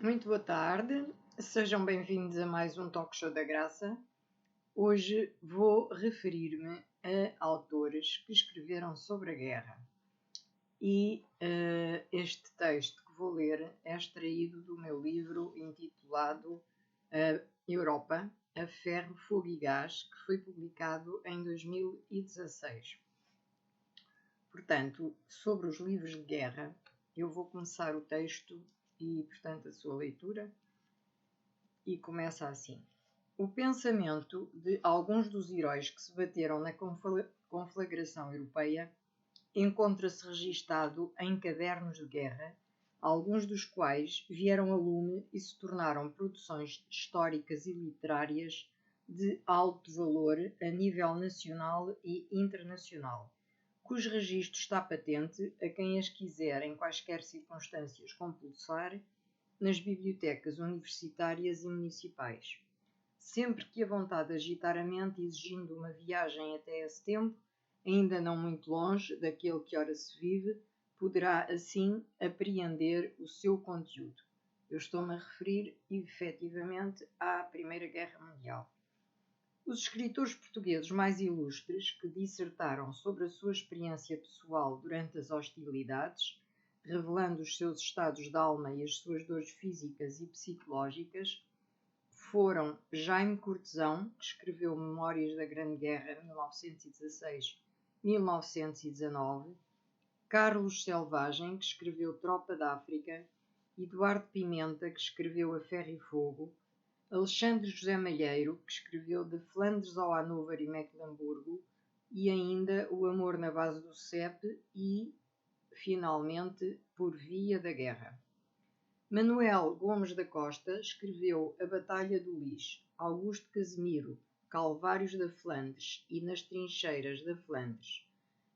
Muito boa tarde, sejam bem-vindos a mais um Talk Show da Graça. Hoje vou referir-me a autores que escreveram sobre a guerra. E este texto que vou ler é extraído do meu livro intitulado Europa, a Ferro, Fogo e Gás, que foi publicado em 2016. Portanto, sobre os livros de guerra, eu vou começar o texto e, portanto, a sua leitura. E começa assim. O pensamento de alguns dos heróis que se bateram na conflagração europeia encontra-se registado em cadernos de guerra, alguns dos quais vieram a lume e se tornaram produções históricas e literárias de alto valor a nível nacional e internacional, cujo registro está patente a quem as quiser em quaisquer circunstâncias compulsar nas bibliotecas universitárias e municipais. Sempre que a vontade agitar a mente, exigindo uma viagem até esse tempo, ainda não muito longe daquele que ora se vive, poderá assim apreender o seu conteúdo. Eu estou-me a referir, efetivamente, à Primeira Guerra Mundial. Os escritores portugueses mais ilustres que dissertaram sobre a sua experiência pessoal durante as hostilidades, revelando os seus estados de alma e as suas dores físicas e psicológicas, foram Jaime Cortesão, que escreveu Memórias da Grande Guerra 1916-1919, Carlos Selvagem, que escreveu Tropa da África, Eduardo Pimenta, que escreveu A Ferro e Fogo, Alexandre José Malheiro, que escreveu De Flandres ao Hannover e Mecklemburgo, e ainda O Amor na Base do CEP e, finalmente, Por Via da Guerra. Manuel Gomes da Costa escreveu A Batalha do Lys, Augusto Casimiro, Calvários da Flandres e Nas Trincheiras da Flandres.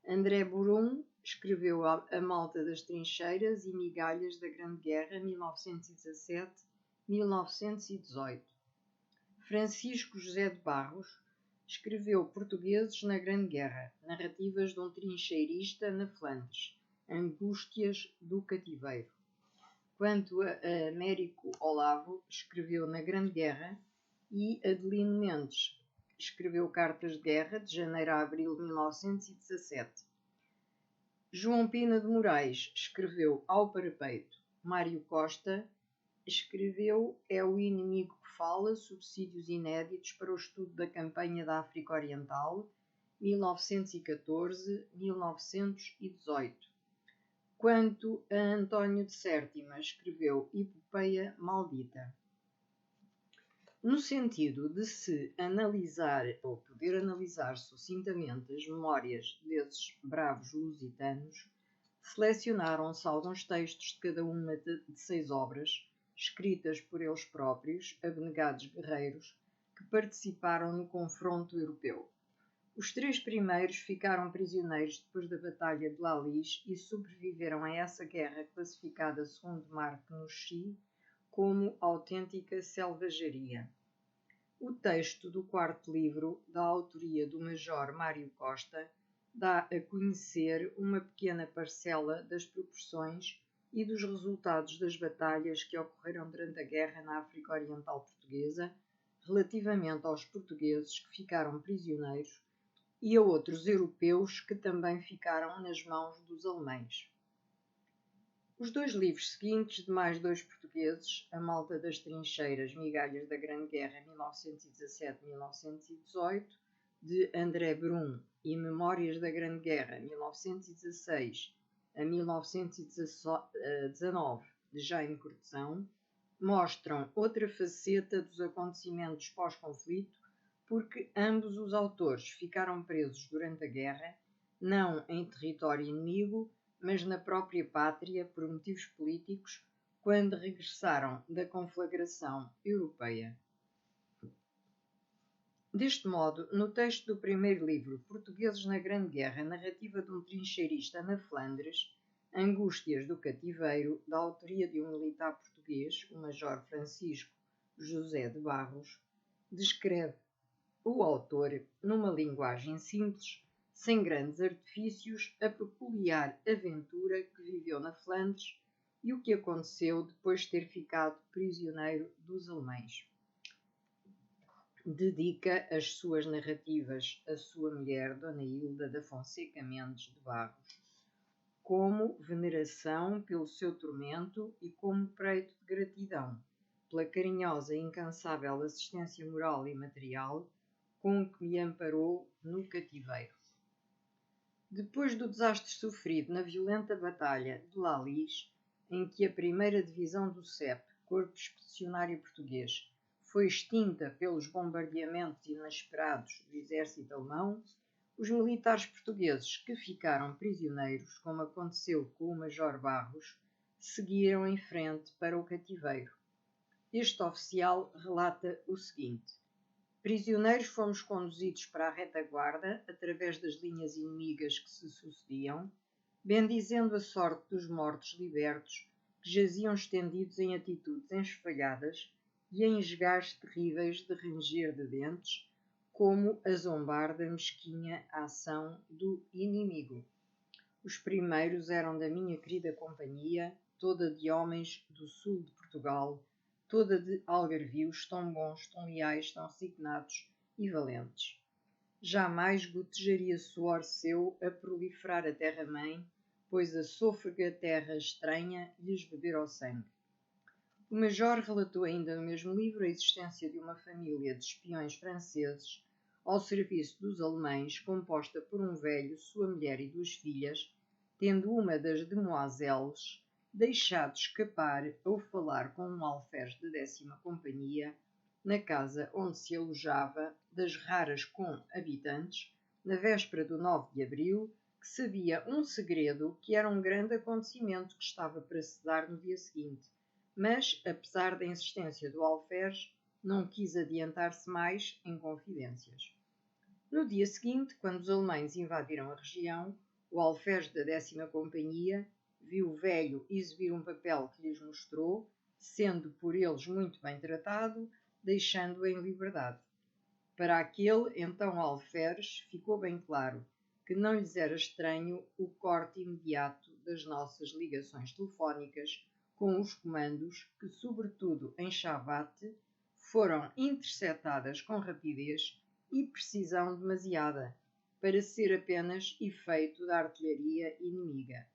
André Buron escreveu A Malta das Trincheiras e Migalhas da Grande Guerra 1917-1918. Francisco José de Barros escreveu Portugueses na Grande Guerra, narrativas de um trincheirista na Flandres, Angústias do Cativeiro. Quanto a Américo Olavo, escreveu Na Grande Guerra, e Adelino Mendes escreveu Cartas de Guerra, de janeiro a abril de 1917. João Pina de Moraes escreveu Ao Parapeito. Mário Costa escreveu É o Inimigo que Fala, Subsídios Inéditos para o Estudo da Campanha da África Oriental, 1914-1918. Quanto a António de Sértima, escreveu Epopeia Maldita. No sentido de se analisar ou poder analisar sucintamente as memórias desses bravos lusitanos, selecionaram-se alguns textos de cada uma de 6 obras, escritas por eles próprios, abnegados guerreiros, que participaram no confronto europeu. Os 3 primeiros ficaram prisioneiros depois da Batalha de La Lys e sobreviveram a essa guerra classificada segundo Marc Nuchy como autêntica selvageria. O texto do 4º livro, da autoria do Major Mário Costa, dá a conhecer uma pequena parcela das proporções e dos resultados das batalhas que ocorreram durante a guerra na África Oriental Portuguesa, relativamente aos portugueses que ficaram prisioneiros e a outros europeus que também ficaram nas mãos dos alemães. Os 2 livros seguintes, de mais 2 portugueses, A Malta das Trincheiras, Migalhas da Grande Guerra 1917-1918, de André Brum, e Memórias da Grande Guerra 1916-1919, de Jaime Cortesão, mostram outra faceta dos acontecimentos pós-conflito, porque ambos os autores ficaram presos durante a guerra, não em território inimigo, mas na própria pátria por motivos políticos, quando regressaram da conflagração europeia. Deste modo, no texto do primeiro livro, Portugueses na Grande Guerra, narrativa de um trincheirista na Flandres, Angústias do Cativeiro, da autoria de um militar português, o Major Francisco José de Barros, descreve o autor, numa linguagem simples, sem grandes artifícios, a peculiar aventura que viveu na Flandres e o que aconteceu depois de ter ficado prisioneiro dos alemães. Dedica as suas narrativas à sua mulher, Dona Hilda da Fonseca Mendes de Barros, como veneração pelo seu tormento e como preito de gratidão pela carinhosa e incansável assistência moral e material com que me amparou no cativeiro. Depois do desastre sofrido na violenta batalha de Lalis, em que a primeira divisão do CEP, Corpo Expedicionário Português, foi extinta pelos bombardeamentos inesperados do exército alemão, os militares portugueses que ficaram prisioneiros, como aconteceu com o Major Barros, seguiram em frente para o cativeiro. Este oficial relata o seguinte: prisioneiros fomos conduzidos para a retaguarda através das linhas inimigas que se sucediam, bendizendo a sorte dos mortos libertos que jaziam estendidos em atitudes enxovalhadas e em esgares terríveis de ranger de dentes, como a zombar da mesquinha ação do inimigo. Os primeiros eram da minha querida companhia, toda de homens do sul de Portugal, toda de algarvios tão bons, tão leais, tão resignados e valentes. Jamais gotejaria suor seu a proliferar a terra-mãe, pois a sôfrega terra estranha lhes bebera o sangue. O Major relatou ainda no mesmo livro a existência de uma família de espiões franceses ao serviço dos alemães, composta por um velho, sua mulher e 2 filhas, tendo uma das demoiselles deixado escapar ao falar com um alferes da 10ª Companhia, na casa onde se alojava, das raras com habitantes, na véspera do 9 de abril, que sabia um segredo que era um grande acontecimento que estava para se dar no dia seguinte, mas, apesar da insistência do alferes, não quis adiantar-se mais em confidências. No dia seguinte, quando os alemães invadiram a região, o alferes da 10ª Companhia viu o velho exibir um papel que lhes mostrou, sendo por eles muito bem tratado, deixando-o em liberdade. Para aquele, então alferes, ficou bem claro que não lhes era estranho o corte imediato das nossas ligações telefónicas com os comandos que, sobretudo em Chavate, foram interceptadas com rapidez e precisão demasiada, para ser apenas efeito da artilharia inimiga.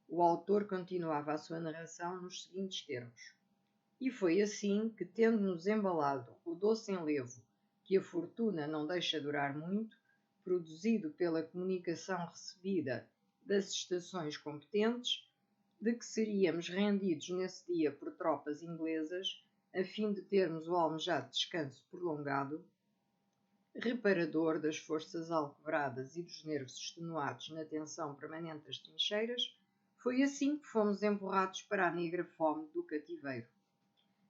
O autor continuava a sua narração nos seguintes termos: e foi assim que, tendo-nos embalado o doce enlevo que a fortuna não deixa durar muito, produzido pela comunicação recebida das estações competentes, de que seríamos rendidos nesse dia por tropas inglesas, a fim de termos o almejado descanso prolongado, reparador das forças alquebradas e dos nervos extenuados na tensão permanente das trincheiras, foi assim que fomos empurrados para a negra fome do cativeiro.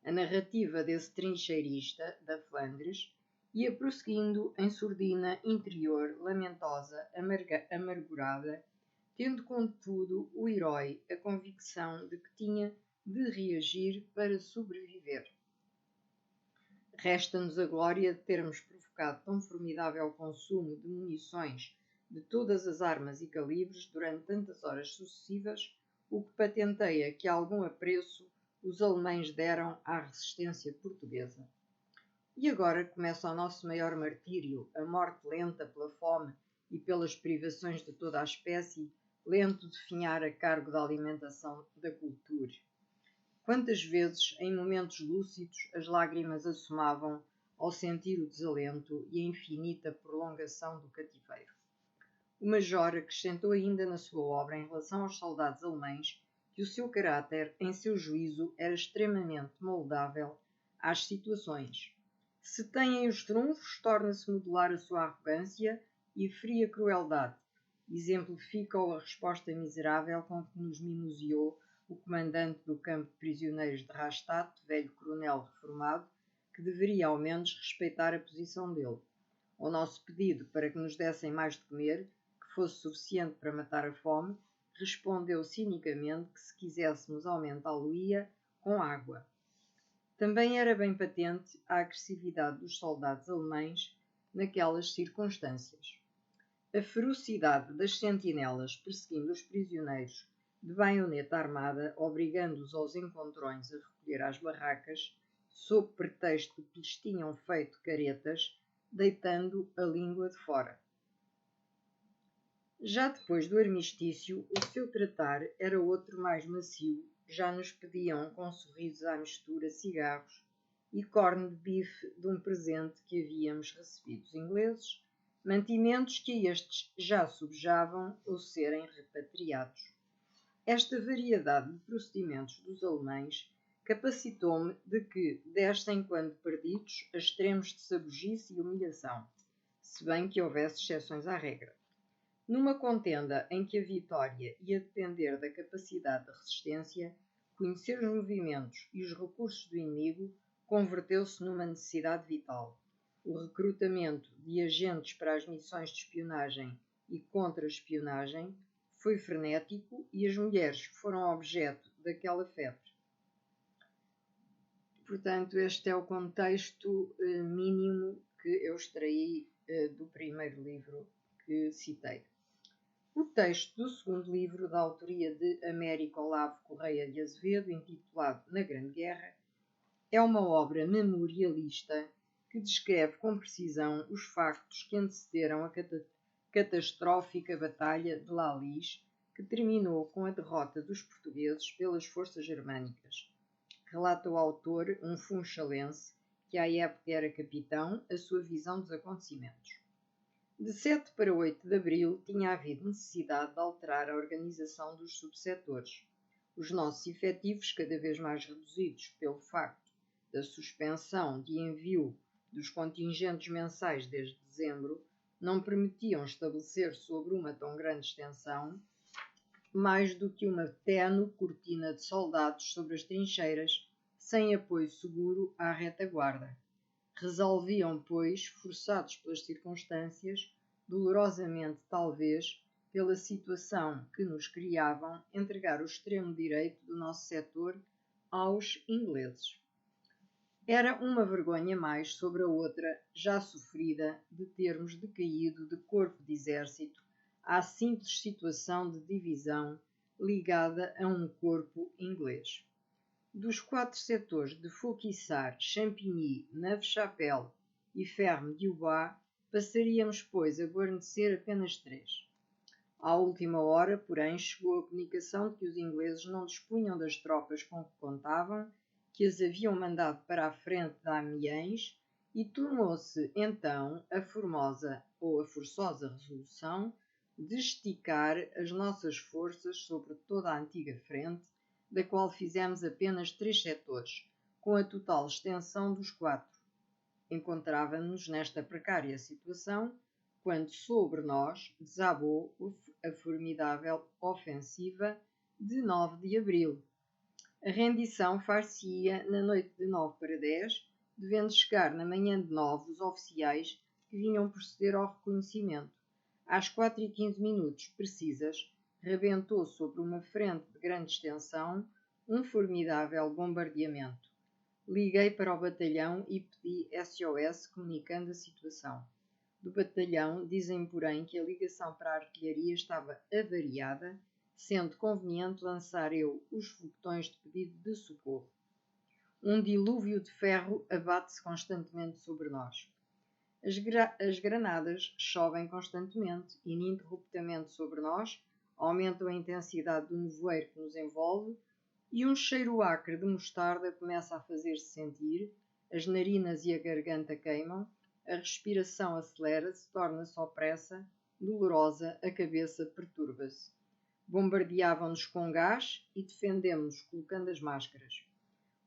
A narrativa desse trincheirista da Flandres ia prosseguindo em surdina interior, lamentosa, amargurada, tendo contudo o herói a convicção de que tinha de reagir para sobreviver. Resta-nos a glória de termos provocado tão formidável consumo de munições de todas as armas e calibres durante tantas horas sucessivas, o que patenteia que algum apreço os alemães deram à resistência portuguesa. E agora começa o nosso maior martírio, a morte lenta pela fome e pelas privações de toda a espécie, lento definhar a cargo da alimentação da cultura. Quantas vezes, em momentos lúcidos, as lágrimas assomavam ao sentir o desalento e a infinita prolongação do cativeiro. O Major acrescentou ainda na sua obra em relação aos soldados alemães que o seu caráter, em seu juízo, era extremamente moldável às situações. Se têm os trunfos, torna-se modular a sua arrogância e fria crueldade. Exemplifica-o a resposta miserável com que nos mimoseou o comandante do campo de prisioneiros de Rastatt, velho coronel reformado, que deveria ao menos respeitar a posição dele. Ao nosso pedido para que nos dessem mais de comer, que fosse suficiente para matar a fome, respondeu cinicamente que se quiséssemos aumentá-lo-ia com água. Também era bem patente a agressividade dos soldados alemães naquelas circunstâncias. A ferocidade das sentinelas perseguindo os prisioneiros de baioneta armada, obrigando-os aos encontrões a recolher às barracas, sob pretexto de que lhes tinham feito caretas, deitando a língua de fora. Já depois do armistício, o seu tratar era outro mais macio, já nos pediam com sorrisos à mistura cigarros e corne de bife de um presente que havíamos recebido dos ingleses, mantimentos que estes já sobejavam ou serem repatriados. Esta variedade de procedimentos dos alemães capacitou-me de que dessem quando perdidos a extremos de sabugice e humilhação, se bem que houvesse exceções à regra. Numa contenda em que a vitória ia depender da capacidade de resistência, conhecer os movimentos e os recursos do inimigo converteu-se numa necessidade vital. O recrutamento de agentes para as missões de espionagem e contra-espionagem foi frenético e as mulheres foram objeto daquela febre. Portanto, este é o contexto mínimo que eu extraí do primeiro livro que citei. O texto do segundo livro, da autoria de Américo Olavo Correia de Azevedo, intitulado Na Grande Guerra, é uma obra memorialista que descreve com precisão os factos que antecederam a catastrófica Batalha de La Lys, que terminou com a derrota dos portugueses pelas forças germânicas. Relata o autor, um funchalense, que à época era capitão, a sua visão dos acontecimentos. De 7 para 8 de abril tinha havido necessidade de alterar a organização dos subsetores. Os nossos efetivos, cada vez mais reduzidos pelo facto da suspensão de envio dos contingentes mensais desde dezembro, não permitiam estabelecer sobre uma tão grande extensão mais do que uma tênue cortina de soldados sobre as trincheiras, sem apoio seguro à retaguarda. Resolviam, pois, forçados pelas circunstâncias, dolorosamente talvez, pela situação que nos criavam, entregar o extremo direito do nosso setor aos ingleses. Era uma vergonha mais sobre a outra, já sofrida, de termos decaído de corpo de exército à simples situação de divisão ligada a um corpo inglês. Dos 4 setores de Fauquissart, Champigny, Neuve-Chapelle e Ferme-du-Bois, passaríamos, pois, a guarnecer apenas 3. À última hora, porém, chegou a comunicação de que os ingleses não dispunham das tropas com que contavam, que as haviam mandado para a frente de Amiens, e tornou-se, então, a formosa ou a forçosa resolução de esticar as nossas forças sobre toda a antiga frente, da qual fizemos apenas 3 setores, com a total extensão dos 4. Encontrávamos-nos nesta precária situação, quando sobre nós desabou a formidável ofensiva de 9 de abril. A rendição far-se-ia na noite de 9 para 10, devendo chegar na manhã de 9 os oficiais que vinham proceder ao reconhecimento. Às 4h15 precisas, rebentou sobre uma frente de grande extensão um formidável bombardeamento. Liguei para o batalhão e pedi SOS comunicando a situação. Do batalhão dizem, porém, que a ligação para a artilharia estava avariada, sendo conveniente lançar eu os foguetões de pedido de socorro. Um dilúvio de ferro abate-se constantemente sobre nós. As granadas chovem constantemente, ininterruptamente sobre nós, aumentam a intensidade do nevoeiro que nos envolve e um cheiro acre de mostarda começa a fazer-se sentir, as narinas e a garganta queimam, a respiração acelera-se, torna-se opressa, dolorosa, a cabeça perturba-se. Bombardeavam-nos com gás e defendemos-nos colocando as máscaras.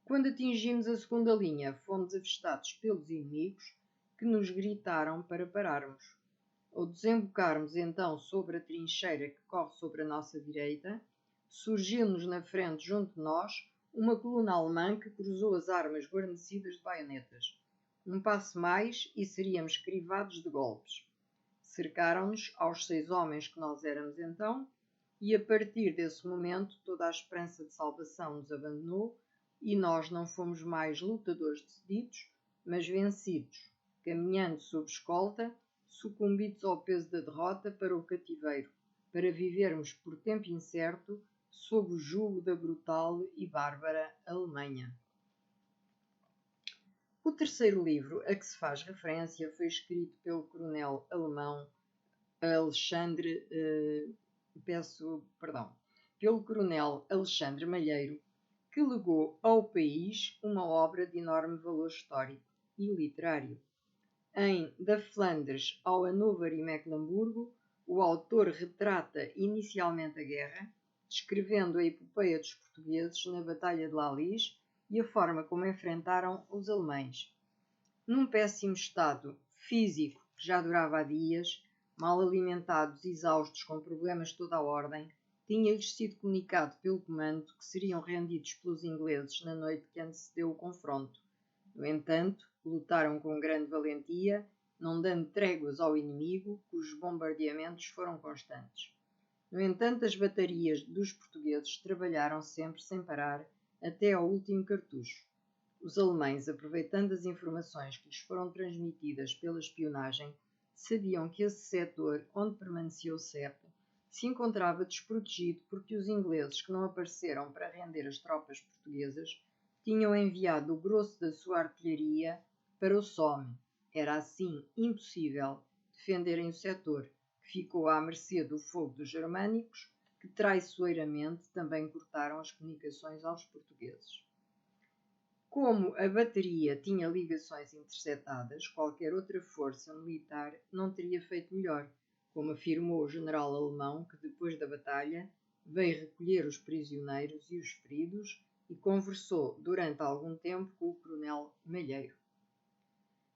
Quando atingimos a segunda linha, fomos avistados pelos inimigos, que nos gritaram para pararmos. Ao desembocarmos então sobre a trincheira que corre sobre a nossa direita, surgiu-nos na frente junto de nós uma coluna alemã que cruzou as armas guarnecidas de baionetas. Um passo mais e seríamos crivados de golpes. Cercaram-nos aos 6 homens que nós éramos então, e a partir desse momento toda a esperança de salvação nos abandonou e nós não fomos mais lutadores decididos, mas vencidos, caminhando sob escolta, sucumbidos ao peso da derrota para o cativeiro, para vivermos por tempo incerto sob o jugo da brutal e bárbara Alemanha. O terceiro livro a que se faz referência foi escrito pelo coronel alemão pelo coronel Alexandre Malheiro, que legou ao país uma obra de enorme valor histórico e literário. Em Da Flandres ao Hannover e Mecklemburgo, o autor retrata inicialmente a guerra, descrevendo a epopeia dos portugueses na Batalha de Laliz e a forma como enfrentaram os alemães. Num péssimo estado físico que já durava há dias, mal alimentados e exaustos com problemas de toda a ordem, tinha-lhes sido comunicado pelo comando que seriam rendidos pelos ingleses na noite que antecedeu o confronto. No entanto, lutaram com grande valentia, não dando tréguas ao inimigo, cujos bombardeamentos foram constantes. No entanto, as baterias dos portugueses trabalharam sempre sem parar até ao último cartucho. Os alemães, aproveitando as informações que lhes foram transmitidas pela espionagem, sabiam que esse setor onde permanecia o CEP se encontrava desprotegido porque os ingleses, que não apareceram para render as tropas portuguesas, tinham enviado o grosso da sua artilharia para o Somme. Era assim impossível defenderem o setor, que ficou à mercê do fogo dos germânicos, que traiçoeiramente também cortaram as comunicações aos portugueses. Como a bateria tinha ligações interceptadas, qualquer outra força militar não teria feito melhor, como afirmou o general alemão que, depois da batalha, veio recolher os prisioneiros e os feridos e conversou durante algum tempo com o coronel Malheiro.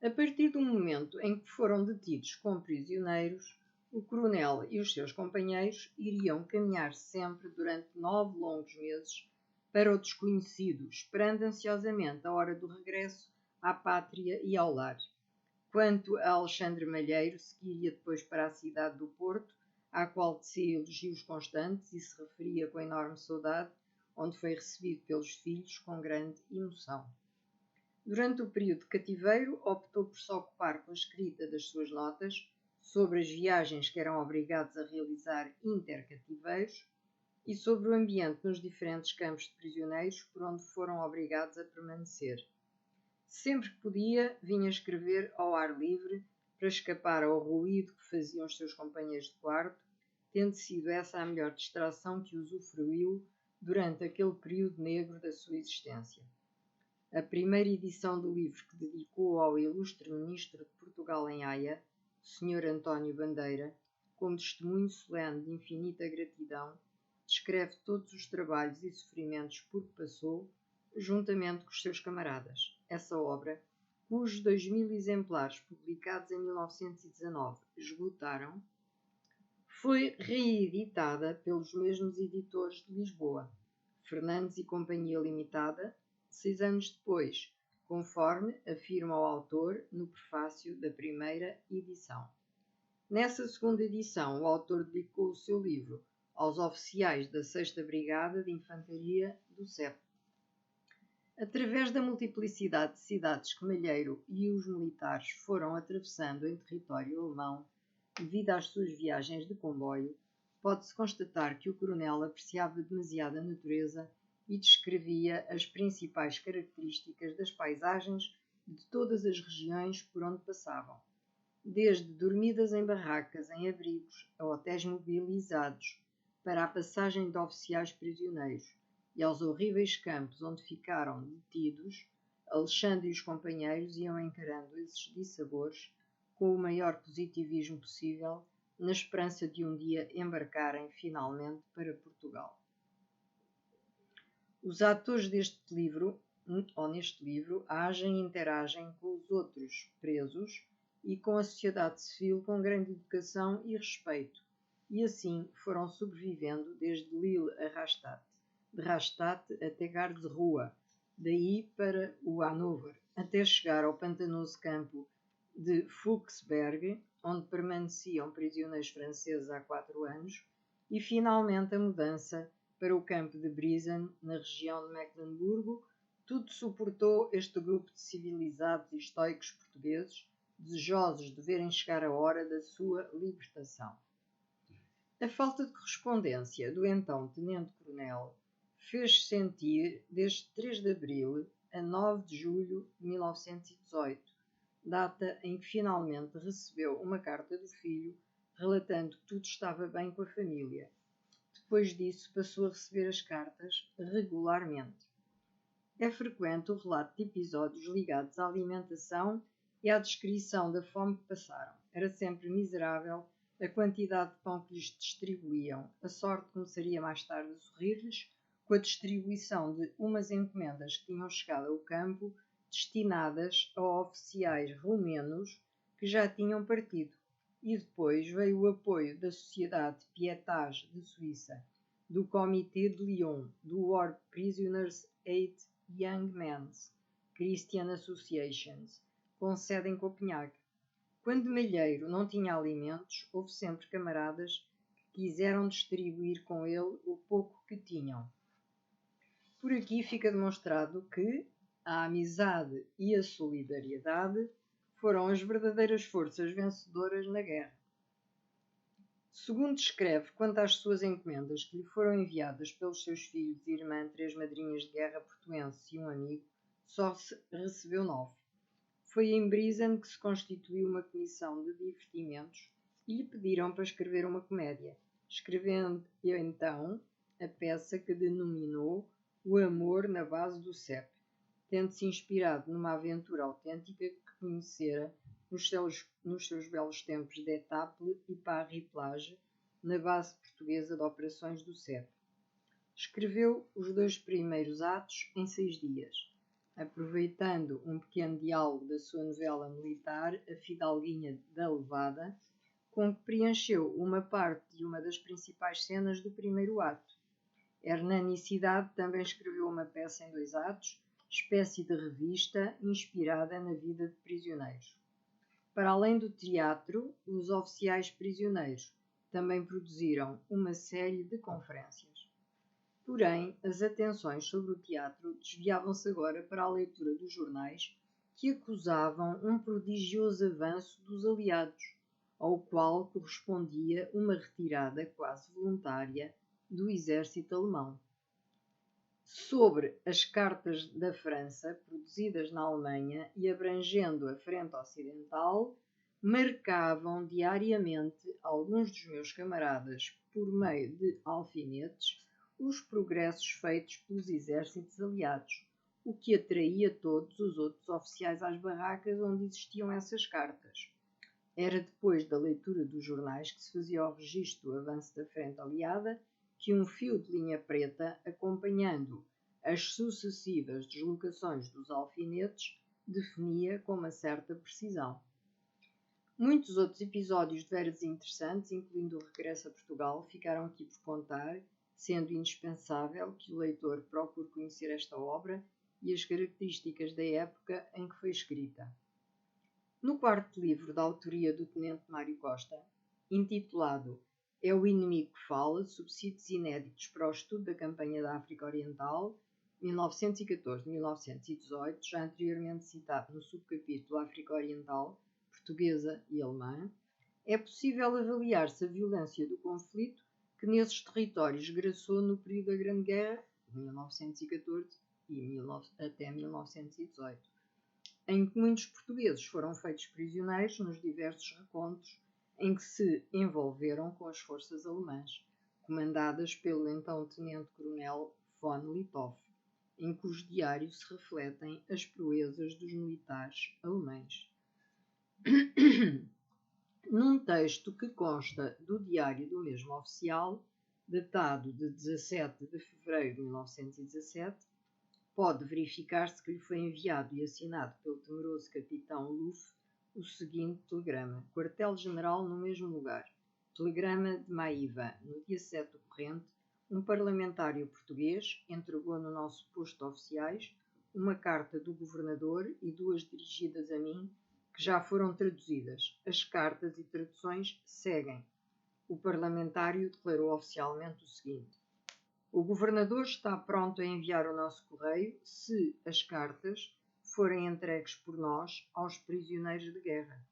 A partir do momento em que foram detidos como prisioneiros, o coronel e os seus companheiros iriam caminhar sempre durante 9 longos meses para o desconhecido, esperando ansiosamente a hora do regresso à pátria e ao lar. Quanto a Alexandre Malheiro, seguiria depois para a cidade do Porto, à qual tecia elogios constantes e se referia com enorme saudade, onde foi recebido pelos filhos com grande emoção. Durante o período de cativeiro, optou por se ocupar com a escrita das suas notas sobre as viagens que eram obrigados a realizar intercativeiros e sobre o ambiente nos diferentes campos de prisioneiros por onde foram obrigados a permanecer. Sempre que podia, vinha escrever ao ar livre para escapar ao ruído que faziam os seus companheiros de quarto, tendo sido essa a melhor distração que usufruiu durante aquele período negro da sua existência. A primeira edição do livro que dedicou ao ilustre ministro de Portugal em Haia, o Sr. António Bandeira, como testemunho solene de infinita gratidão, descreve todos os trabalhos e sofrimentos por que passou, juntamente com os seus camaradas. Essa obra, cujos 2000 exemplares publicados em 1919 esgotaram, foi reeditada pelos mesmos editores de Lisboa, Fernandes e Companhia Limitada, 6 anos depois, conforme afirma o autor no prefácio da primeira edição. Nessa segunda edição, o autor dedicou o seu livro aos oficiais da 6ª Brigada de Infantaria do CEP. Através da multiplicidade de cidades que Malheiro e os militares foram atravessando em território alemão, devido às suas viagens de comboio, pode-se constatar que o coronel apreciava demasiado a natureza e descrevia as principais características das paisagens de todas as regiões por onde passavam, desde dormidas em barracas, em abrigos, a hotéis mobilizados, para a passagem de oficiais prisioneiros e aos horríveis campos onde ficaram detidos. Alexandre e os companheiros iam encarando esses dissabores com o maior positivismo possível, na esperança de um dia embarcarem finalmente para Portugal. Os atores neste livro, agem e interagem com os outros presos e com a sociedade civil com grande educação e respeito, e assim foram sobrevivendo desde Lille a Rastatt, de Rastatt até Karlsruhe, daí para o Hannover, até chegar ao pantanoso campo de Fuchsberg, onde permaneciam prisioneiros franceses há 4 anos, e finalmente a mudança para o campo de Briessen, na região de Mecklemburgo. Tudo suportou este grupo de civilizados e estoicos portugueses, desejosos de verem chegar a hora da sua libertação. A falta de correspondência do então tenente-coronel fez-se sentir desde 3 de abril a 9 de julho de 1918, data em que finalmente recebeu uma carta do filho relatando que tudo estava bem com a família. Depois disso, passou a receber as cartas regularmente. É frequente o relato de episódios ligados à alimentação e à descrição da fome que passaram. Era sempre miserável a quantidade de pão que lhes distribuíam. A sorte começaria mais tarde a sorrir-lhes com a distribuição de umas encomendas que tinham chegado ao campo destinadas a oficiais romenos que já tinham partido. E depois veio o apoio da Sociedade Pietage de Suíça, do Comité de Lyon, do War Prisoners Aid Young Men's Christian Associations, com sede em Copenhague. Quando Malheiro não tinha alimentos, houve sempre camaradas que quiseram distribuir com ele o pouco que tinham. Por aqui fica demonstrado que a amizade e a solidariedade foram as verdadeiras forças vencedoras na guerra. Segundo escreve quanto às suas encomendas que lhe foram enviadas pelos seus filhos e irmã, 3 madrinhas de guerra portuenses e um amigo, só recebeu 9. Foi em Brizen que se constituiu uma comissão de divertimentos e lhe pediram para escrever uma comédia, escrevendo então a peça que denominou O Amor na Base do Cep, tendo-se inspirado numa aventura autêntica que conhecera nos seus belos tempos de Étaples e Paris-Plage, na base portuguesa de operações do CEP. Escreveu os 2 primeiros atos em 6 dias, aproveitando um pequeno diálogo da sua novela militar, A Fidalguinha da Levada, com que preencheu uma parte de uma das principais cenas do primeiro ato. Hernani Cidade também escreveu uma peça em 2 atos, espécie de revista inspirada na vida de prisioneiros. Para além do teatro, os oficiais prisioneiros também produziram uma série de conferências. Porém, as atenções sobre o teatro desviavam-se agora para a leitura dos jornais que acusavam um prodigioso avanço dos aliados, ao qual correspondia uma retirada quase voluntária do exército alemão. Sobre as cartas da França, produzidas na Alemanha e abrangendo a frente ocidental, marcavam diariamente alguns dos meus camaradas, por meio de alfinetes, os progressos feitos pelos exércitos aliados, o que atraía todos os outros oficiais às barracas onde existiam essas cartas. Era depois da leitura dos jornais que se fazia o registro do avanço da frente aliada, que um fio de linha preta, acompanhando as sucessivas deslocações dos alfinetes, definia com uma certa precisão. Muitos outros episódios de veras interessantes, incluindo o regresso a Portugal, ficaram aqui por contar, sendo indispensável que o leitor procure conhecer esta obra e as características da época em que foi escrita. No 4º livro da autoria do Tenente Mário Costa, intitulado É o Inimigo que Fala, subsídios inéditos para o estudo da campanha da África Oriental, 1914-1918, já anteriormente citado no subcapítulo África Oriental, portuguesa e alemã, é possível avaliar-se a violência do conflito que nesses territórios graçou no período da Grande Guerra, de 1914 até 1918, em que muitos portugueses foram feitos prisioneiros nos diversos recontros em que se envolveram com as forças alemãs, comandadas pelo então tenente-coronel von Litow, em cujo diário se refletem as proezas dos militares alemães. Num texto que consta do diário do mesmo oficial, datado de 17 de fevereiro de 1917, pode verificar-se que lhe foi enviado e assinado pelo temeroso capitão Luff o seguinte telegrama: Quartel-General no mesmo lugar. Telegrama de Maiva. No dia 7 do corrente, um parlamentário português entregou no nosso posto de oficiais uma carta do governador e 2 dirigidas a mim, que já foram traduzidas. As cartas e traduções seguem. O parlamentário declarou oficialmente o seguinte: o governador está pronto a enviar o nosso correio se as cartas forem entregues por nós aos prisioneiros de guerra.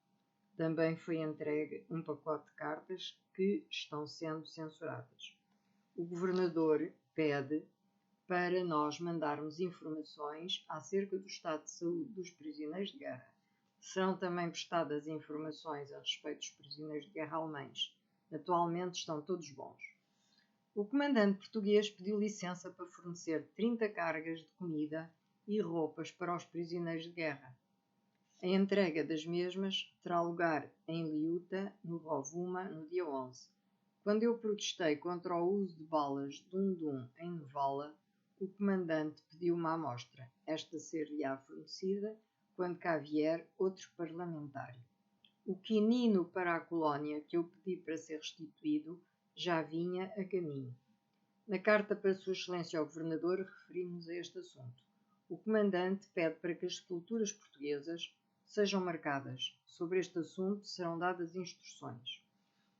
Também foi entregue um pacote de cartas que estão sendo censuradas. O governador pede para nós mandarmos informações acerca do estado de saúde dos prisioneiros de guerra. Serão também prestadas informações a respeito dos prisioneiros de guerra alemães. Atualmente estão todos bons. O comandante português pediu licença para fornecer 30 cargas de comida e roupas para os prisioneiros de guerra. A entrega das mesmas terá lugar em Liuta, no Rovuma, no dia 11. Quando eu protestei contra o uso de balas Dum-Dum em Nevala, o comandante pediu uma amostra. Esta ser-lhe-á fornecida quando cá vier outro parlamentário. O quinino para a colónia que eu pedi para ser restituído já vinha a caminho. Na carta para Sua Excelência ao Governador referimos a este assunto. O comandante pede para que as sepulturas portuguesas sejam marcadas. Sobre este assunto serão dadas instruções.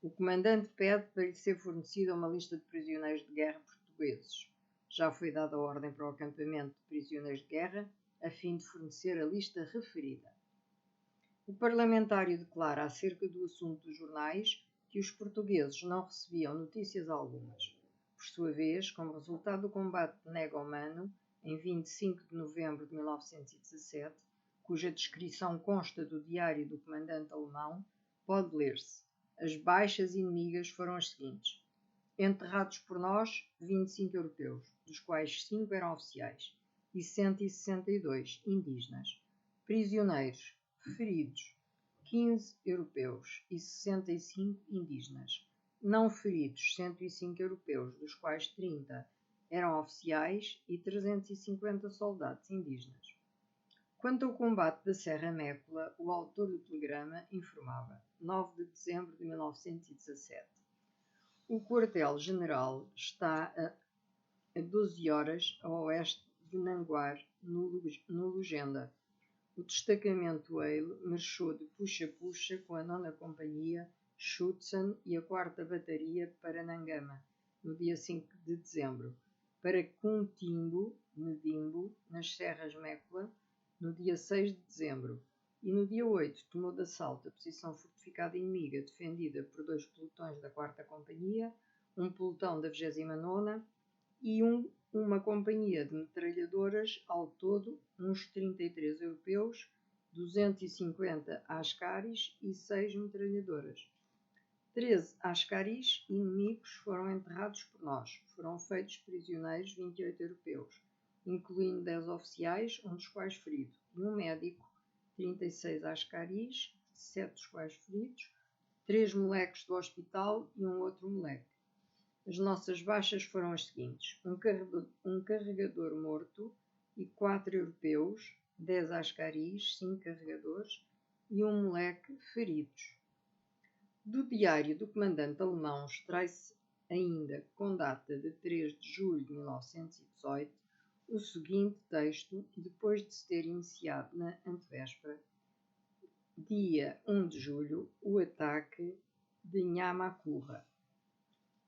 O comandante pede para lhe ser fornecida uma lista de prisioneiros de guerra portugueses. Já foi dada a ordem para o acampamento de prisioneiros de guerra, a fim de fornecer a lista referida. O parlamentário declara acerca do assunto dos jornais que os portugueses não recebiam notícias algumas. Por sua vez, como resultado do combate de Negomano, em 25 de novembro de 1917, cuja descrição consta do diário do comandante alemão, pode ler-se: as baixas inimigas foram as seguintes: enterrados por nós, 25 europeus, dos quais 5 eram oficiais, e 162 indígenas. Prisioneiros, feridos, 15 europeus e 65 indígenas. Não feridos, 105 europeus, dos quais 30 eram oficiais e 350 soldados indígenas. Quanto ao combate da Serra Mécula, o autor do telegrama informava: 9 de dezembro de 1917. O quartel-general está a 12 horas a oeste de Nanguar, no Lugenda. O destacamento Eile marchou de puxa-puxa com a 9ª Companhia Schutzen e a 4ª Bateria para Nangama, no dia 5 de dezembro, para Cuntimbo, Nedimbo, nas Serras Mécula, no dia 6 de dezembro, e no dia 8 tomou de assalto a posição fortificada inimiga defendida por 2 pelotões da 4ª Companhia, um pelotão da 29ª e uma companhia de metralhadoras, ao todo uns 33 europeus, 250 ascaris e 6 metralhadoras. 13 ascaris inimigos foram enterrados por nós. Foram feitos prisioneiros 28 europeus, incluindo 10 oficiais, um dos quais ferido, e um médico, 36 ascaris, 7 dos quais feridos, 3 moleques do hospital e um outro moleque. As nossas baixas foram as seguintes: um carregador morto e 4 europeus, 10 ascaris, 5 carregadores e um moleque feridos. Do diário do comandante alemão extrai-se ainda, com data de 3 de julho de 1918, o seguinte texto, depois de se ter iniciado na antevéspera, dia 1 de julho, o ataque de Nhamakura.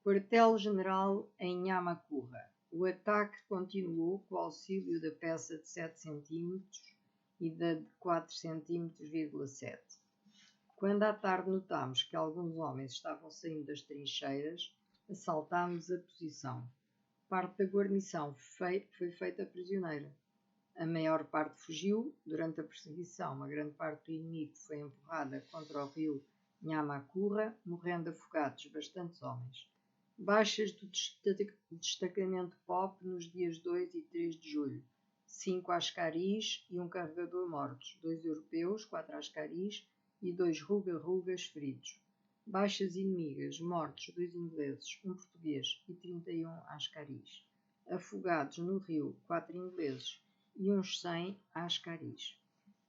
Quartel-General em Nhamakura. O ataque continuou com o auxílio da peça de 7 cm e da de 4 cm,7. Quando à tarde notámos que alguns homens estavam saindo das trincheiras, assaltámos a posição. Parte da guarnição foi feita prisioneira. A maior parte fugiu. Durante a perseguição, uma grande parte do inimigo foi empurrada contra o rio Nhamakura, morrendo afogados bastantes homens. Baixas do destacamento POP nos dias 2 e 3 de julho. 5 ascaris e um carregador mortos, 2 europeus, 4 ascaris e 2 ruga-rugas feridos. Baixas inimigas, mortos, 2 ingleses, 1 português e 31 ascaris. Afogados no rio, 4 ingleses e uns 100 ascaris.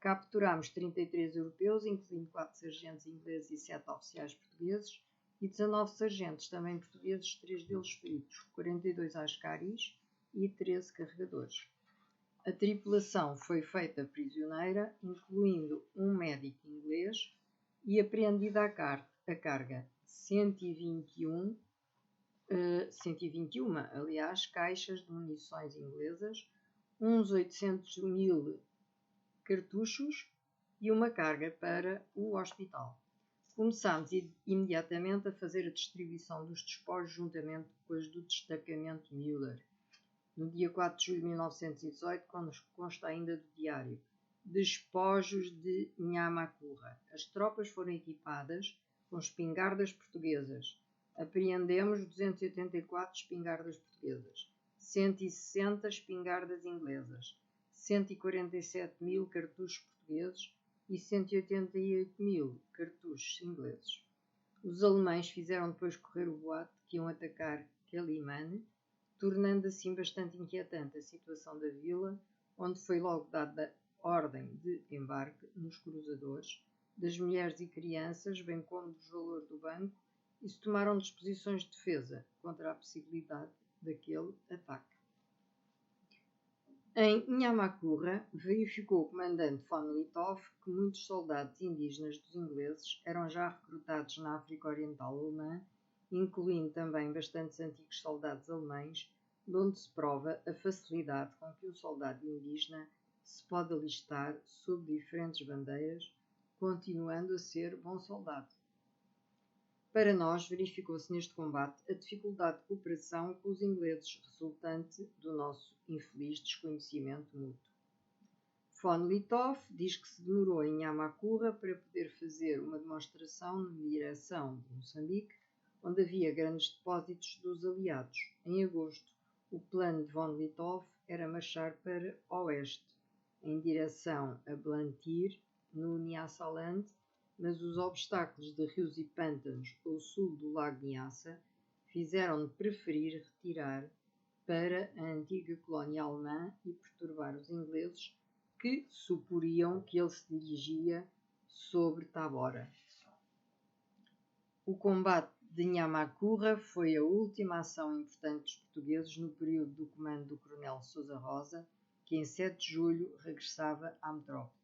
Capturámos 33 europeus, incluindo 4 sargentos ingleses e 7 oficiais portugueses, e 19 sargentos, também portugueses, 3 deles feridos, 42 ascaris e 13 carregadores. A tripulação foi feita prisioneira, incluindo um médico inglês, e apreendida a carga 121 caixas de munições inglesas, uns 800.000 cartuchos e uma carga para o hospital. Começámos imediatamente a fazer a distribuição dos despojos juntamente com as do destacamento Müller. No dia 4 de julho de 1918, consta ainda do diário: despojos de Nhamakura. As tropas foram equipadas com espingardas portuguesas. Apreendemos 284 espingardas portuguesas, 160 espingardas inglesas, 147.000 cartuchos portugueses e 188.000 cartuchos ingleses. Os alemães fizeram depois correr o boato que iam atacar Quelimane, tornando assim bastante inquietante a situação da vila, onde foi logo dada ordem de embarque nos cruzadores, das mulheres e crianças, bem como dos valores do banco, e se tomaram disposições de defesa contra a possibilidade daquele ataque. Em Nhamakura, verificou o comandante von Litoff que muitos soldados indígenas dos ingleses eram já recrutados na África Oriental Alemã, incluindo também bastantes antigos soldados alemães, de onde se prova a facilidade com que um soldado indígena se pode alistar sob diferentes bandeiras, continuando a ser bom soldado. Para nós, verificou-se neste combate a dificuldade de cooperação com os ingleses, resultante do nosso infeliz desconhecimento mútuo. Von Litoff diz que se demorou em Nhamakura para poder fazer uma demonstração na direção de Moçambique, onde havia grandes depósitos dos aliados. Em agosto, o plano de Von Litoff era marchar para oeste, em direção a Blantyre, no Nyasaland, mas os obstáculos de rios e pântanos ao sul do lago Nyassa fizeram-de preferir retirar para a antiga colónia alemã e perturbar os ingleses, que suporiam que ele se dirigia sobre Tabora. O combate de Nhamakura foi a última ação importante dos portugueses no período do comando do coronel Sousa Rosa, que em 7 de julho regressava à metrópole.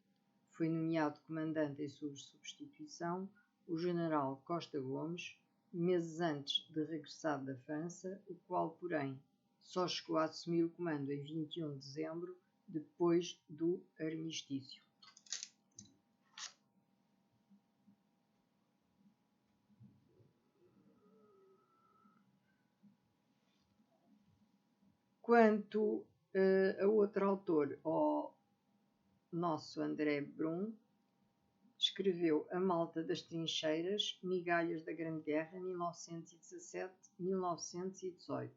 Foi nomeado comandante em sua substituição o general Costa Gomes, meses antes de regressar da França, o qual, porém, só chegou a assumir o comando em 21 de dezembro, depois do armistício. Quanto a outro autor, o nosso André Brum, escreveu A Malta das Trincheiras, Migalhas da Grande Guerra, 1917-1918.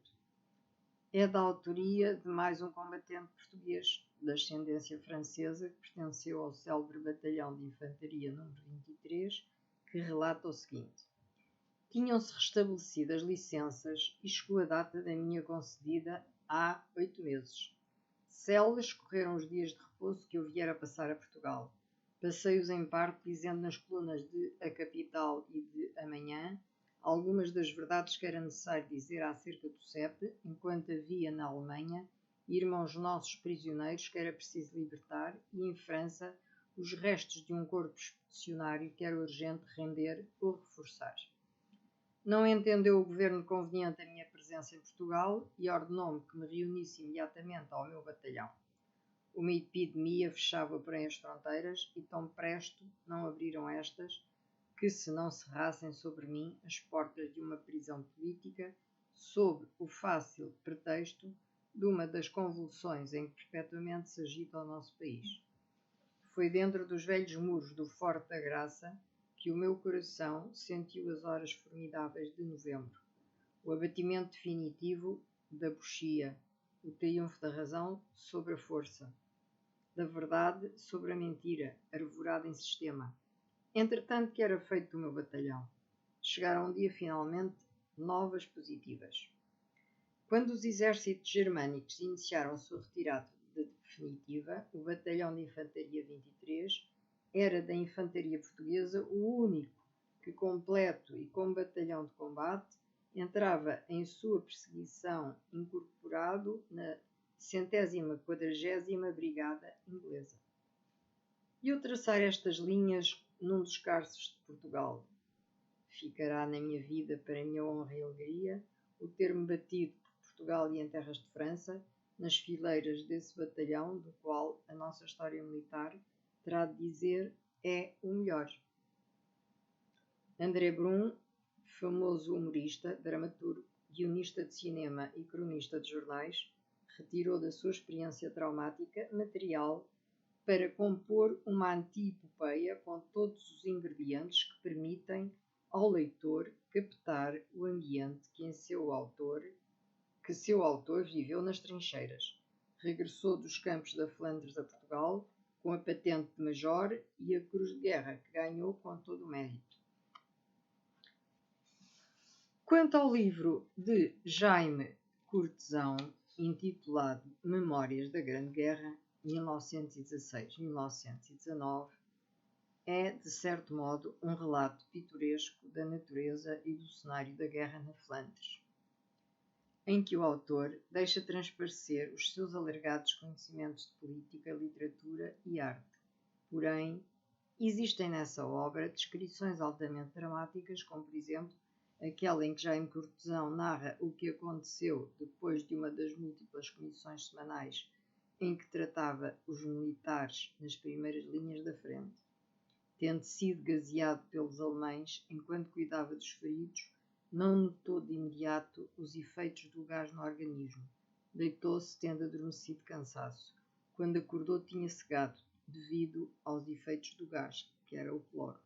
É da autoria de mais um combatente português de ascendência francesa que pertenceu ao célebre Batalhão de Infantaria número 23, que relata o seguinte: tinham-se restabelecido as licenças e chegou a data da minha concedida há 8 meses. Celes correram os dias de repouso que eu viera passar a Portugal. Passei-os em parte dizendo nas colunas de A Capital e de Amanhã algumas das verdades que era necessário dizer acerca do CEP, enquanto havia na Alemanha irmãos nossos prisioneiros que era preciso libertar e em França os restos de um corpo expedicionário que era urgente render ou reforçar. Não entendeu o governo conveniente a minha presença em Portugal e ordenou-me que me reunisse imediatamente ao meu batalhão. Uma epidemia fechava porém as fronteiras e tão presto não abriram estas que se não cerrassem sobre mim as portas de uma prisão política sob o fácil pretexto de uma das convulsões em que perpetuamente se agita o nosso país. Foi dentro dos velhos muros do Forte da Graça que o meu coração sentiu as horas formidáveis de novembro, o abatimento definitivo da bochia, o triunfo da razão sobre a força, da verdade sobre a mentira, arvorada em sistema. Entretanto, que era feito do meu batalhão? Chegaram um dia finalmente novas positivas. Quando os exércitos germânicos iniciaram a sua retirada definitiva, o batalhão de Infantaria 23 era da Infantaria Portuguesa o único que, completo e com batalhão de combate, entrava em sua perseguição incorporado na 140ª Brigada Inglesa. E eu traçar estas linhas num dos cárceres de Portugal. Ficará na minha vida, para minha honra e alegria, o ter-me batido por Portugal e em terras de França, nas fileiras desse batalhão, do qual a nossa história militar terá de dizer é o melhor. André Brum, famoso humorista, dramaturgo, guionista de cinema e cronista de jornais, retirou da sua experiência traumática material para compor uma anti-epopeia com todos os ingredientes que permitem ao leitor captar o ambiente que seu autor viveu nas trincheiras. Regressou dos campos da Flandres a Portugal com a patente de major e a cruz de guerra, que ganhou com todo o mérito. Quanto ao livro de Jaime Cortesão, intitulado Memórias da Grande Guerra, 1916-1919, é, de certo modo, um relato pitoresco da natureza e do cenário da guerra na Flandres, em que o autor deixa transparecer os seus alargados conhecimentos de política, literatura e arte. Porém, existem nessa obra descrições altamente dramáticas, como, por exemplo, aquela em que Jaime Cortesão narra o que aconteceu depois de uma das múltiplas comissões semanais em que tratava os militares nas primeiras linhas da frente. Tendo sido gaseado pelos alemães enquanto cuidava dos feridos, não notou de imediato os efeitos do gás no organismo. Deitou-se tendo adormecido de cansaço. Quando acordou tinha cegado, devido aos efeitos do gás, que era o cloro.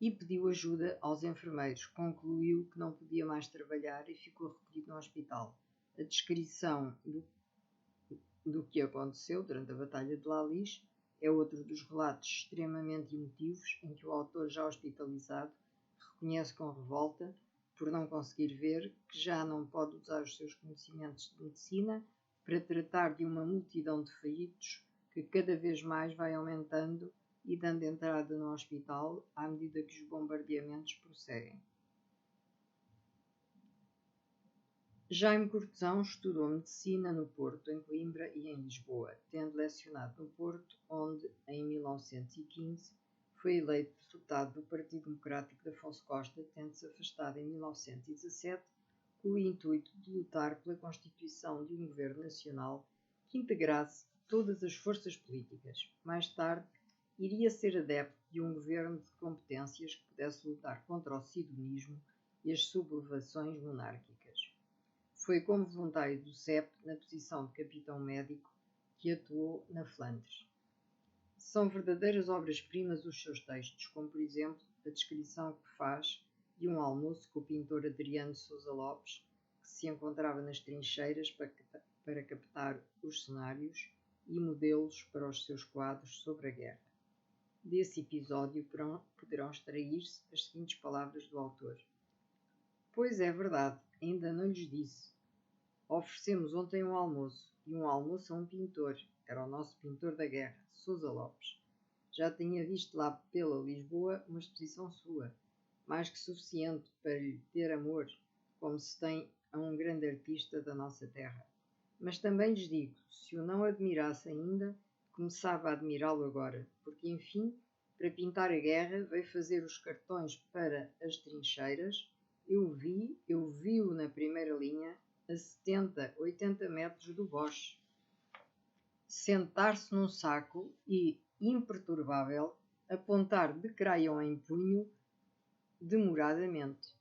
E pediu ajuda aos enfermeiros. Concluiu que não podia mais trabalhar e ficou recolhido no hospital. A descrição do que aconteceu durante a Batalha de Lalis é outro dos relatos extremamente emotivos em que o autor, já hospitalizado, reconhece com revolta, por não conseguir ver, que já não pode usar os seus conhecimentos de medicina para tratar de uma multidão de feridos que cada vez mais vai aumentando e dando entrada no hospital à medida que os bombardeamentos prosseguem. Jaime Cortesão estudou medicina no Porto, em Coimbra e em Lisboa, tendo lecionado no Porto, onde, em 1915, foi eleito deputado do Partido Democrático de Afonso Costa, tendo-se afastado em 1917 com o intuito de lutar pela constituição de um governo nacional que integrasse todas as forças políticas. Mais tarde, iria ser adepto de um governo de competências que pudesse lutar contra o sidonismo e as sublevações monárquicas. Foi como voluntário do CEP, na posição de capitão médico, que atuou na Flandres. São verdadeiras obras-primas os seus textos, como, por exemplo, a descrição que faz de um almoço com o pintor Adriano Sousa Lopes, que se encontrava nas trincheiras para captar os cenários e modelos para os seus quadros sobre a guerra. Desse episódio poderão extrair-se as seguintes palavras do autor. Pois é verdade, ainda não lhes disse. Oferecemos ontem um almoço, e um almoço a um pintor. Era o nosso pintor da guerra, Sousa Lopes. Já tinha visto lá pela Lisboa uma exposição sua, mais que suficiente para lhe ter amor, como se tem a um grande artista da nossa terra. Mas também lhes digo, se o não admirasse ainda, começava a admirá-lo agora, porque, enfim, para pintar a guerra, veio fazer os cartões para as trincheiras. Eu vi-o na primeira linha, a 70, 80 metros do Boche, sentar-se num saco e, imperturbável, apontar de crayon em punho demoradamente.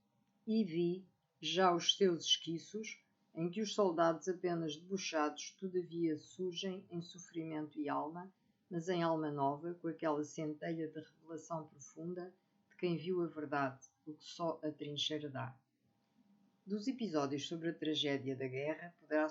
E vi já os seus esquiços, em que os soldados apenas debochados todavia surgem em sofrimento e alma, mas em alma nova, com aquela centelha de revelação profunda de quem viu a verdade, o que só a trincheira dá. Dos episódios sobre a tragédia da guerra, poderá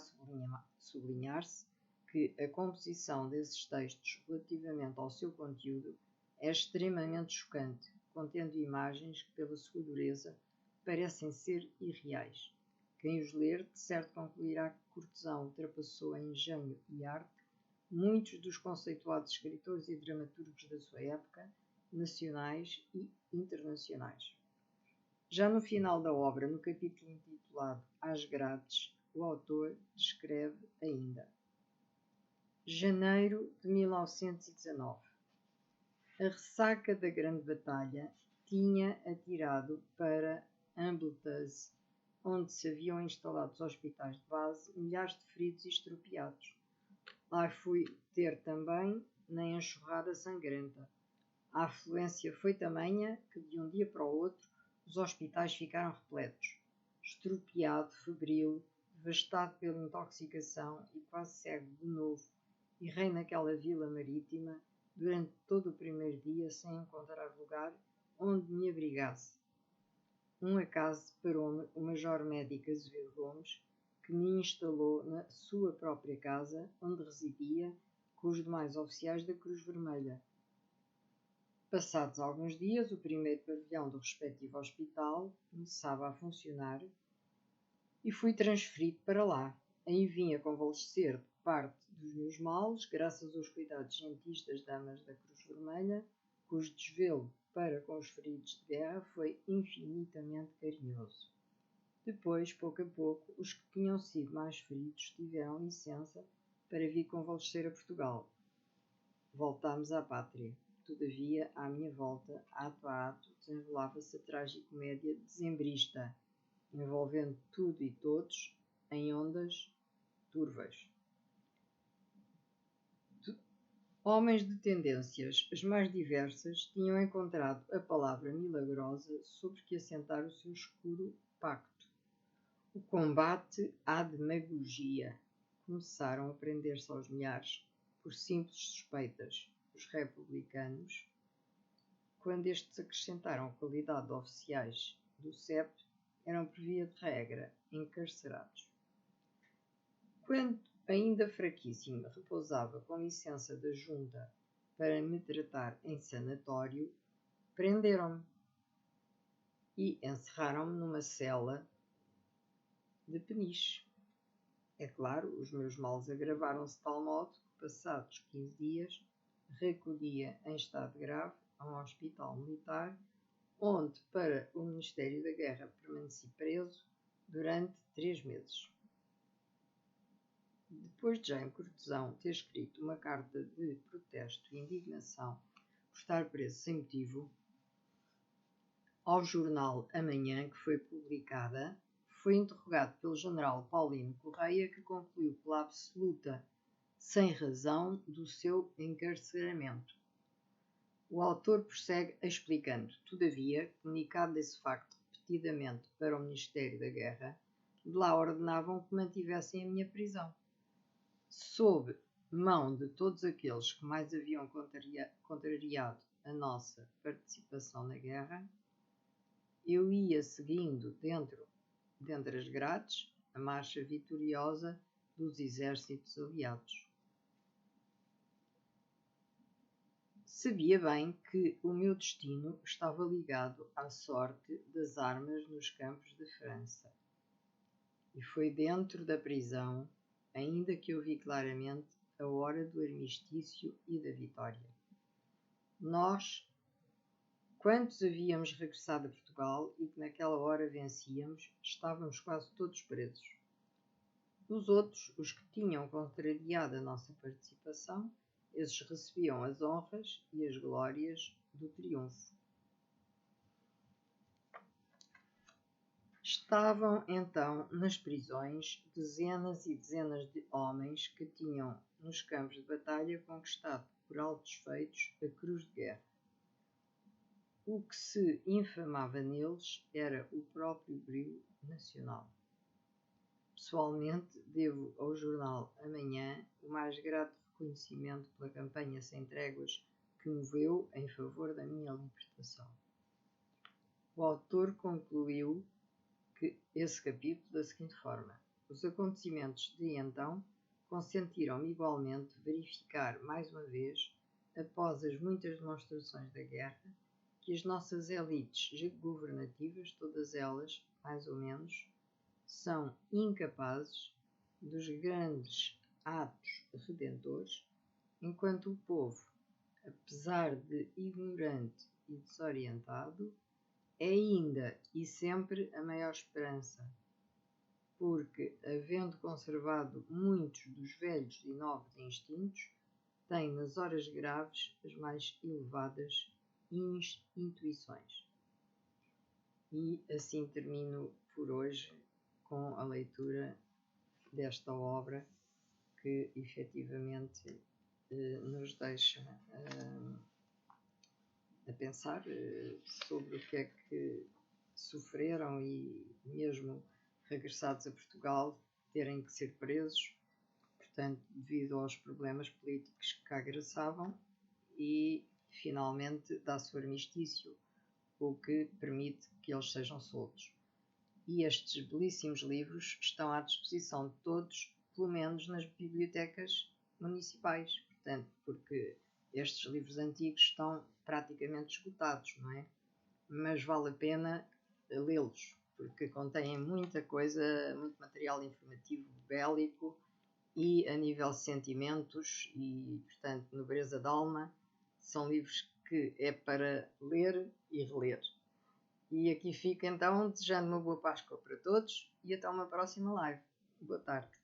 sublinhar-se que a composição desses textos relativamente ao seu conteúdo é extremamente chocante, contendo imagens que, pela sua dureza, parecem ser irreais. Quem os ler, de certo concluirá que Cortesão ultrapassou em engenho e arte muitos dos conceituados escritores e dramaturgos da sua época, nacionais e internacionais. Já no final da obra, no capítulo intitulado Às Grades, o autor descreve ainda: Janeiro de 1919. A ressaca da grande batalha tinha atirado para Ambleteuse, onde se haviam instalado os hospitais de base, milhares de feridos e estropiados. Lá fui ter também na enxurrada sangrenta. A afluência foi tamanha que de um dia para o outro os hospitais ficaram repletos. Estropiado, febril, devastado pela intoxicação e quase cego de novo, errei naquela vila marítima durante todo o primeiro dia sem encontrar lugar onde me abrigasse. Um acaso deparou-me o Major Médico Azevedo Gomes, que me instalou na sua própria casa, onde residia com os demais oficiais da Cruz Vermelha. Passados alguns dias, o primeiro pavilhão do respectivo hospital começava a funcionar e fui transferido para lá. Aí vim a convalescer de parte dos meus males, graças aos cuidados gentis das damas da Cruz Vermelha, cujo desvelo para com os feridos de guerra foi infinitamente carinhoso. Depois, pouco a pouco, os que tinham sido mais feridos tiveram licença para vir convalescer a Portugal. Voltámos à pátria. Todavia, à minha volta, ato a ato, desenrolava-se a tragicomédia dezembrista, envolvendo tudo e todos em ondas turvas. Homens de tendências as mais diversas tinham encontrado a palavra milagrosa sobre que assentar o seu escuro pacto. O combate à demagogia. Começaram a prender-se aos milhares por simples suspeitas. Os republicanos, quando estes acrescentaram a qualidade de oficiais do CEP, eram por via de regra encarcerados. Quando ainda fraquíssimo repousava com licença da junta para me tratar em sanatório, prenderam-me e encerraram-me numa cela de peniche. É claro, os meus males agravaram-se de tal modo que, passados 15 dias, recolhia em estado grave a um hospital militar, onde, para o Ministério da Guerra, permaneci preso durante 3 meses. Depois de Jaime Cortesão ter escrito uma carta de protesto e indignação por estar preso sem motivo, ao jornal Amanhã, que foi publicada, foi interrogado pelo general Paulino Correia, que concluiu pela absoluta sem razão do seu encarceramento. O autor prossegue explicando, todavia, comunicado esse facto repetidamente para o Ministério da Guerra, de lá ordenavam que mantivessem a minha prisão. Sob mão de todos aqueles que mais haviam contrariado a nossa participação na guerra, eu ia seguindo dentre as grades, a marcha vitoriosa dos exércitos aliados. Sabia bem que o meu destino estava ligado à sorte das armas nos campos de França. E foi dentro da prisão, ainda que eu vi claramente a hora do armistício e da vitória. Nós, quantos havíamos regressado a Portugal e que naquela hora vencíamos, estávamos quase todos presos. Os outros, os que tinham contrariado a nossa participação, esses recebiam as honras e as glórias do triunfo. Estavam então nas prisões dezenas e dezenas de homens que tinham, nos campos de batalha, conquistado por altos feitos a cruz de guerra. O que se infamava neles era o próprio brio nacional. Pessoalmente, devo ao jornal Amanhã o mais grato reconhecimento pela campanha sem tréguas que moveu em favor da minha libertação. O autor concluiu esse capítulo da seguinte forma: os acontecimentos de então consentiram-me igualmente verificar mais uma vez, após as muitas demonstrações da guerra, que as nossas elites governativas, todas elas, mais ou menos, são incapazes dos grandes atos redentores, enquanto o povo, apesar de ignorante e desorientado, é ainda e sempre a maior esperança, porque, havendo conservado muitos dos velhos e nobres instintos, tem nas horas graves as mais elevadas intuições. E assim termino por hoje com a leitura desta obra que efetivamente nos deixa a pensar sobre o que é que sofreram e mesmo regressados a Portugal terem que ser presos, portanto, devido aos problemas políticos que cá graçavam, e finalmente dá-se o armistício, o que permite que eles sejam soltos. E estes belíssimos livros estão à disposição de todos, pelo menos nas bibliotecas municipais, portanto, porque estes livros antigos estão praticamente esgotados, não é? Mas vale a pena lê-los, porque contêm muita coisa, muito material informativo bélico e a nível de sentimentos e, portanto, nobreza de alma. São livros que é para ler e reler. E aqui fica então, desejando uma boa Páscoa para todos e até uma próxima live. Boa tarde.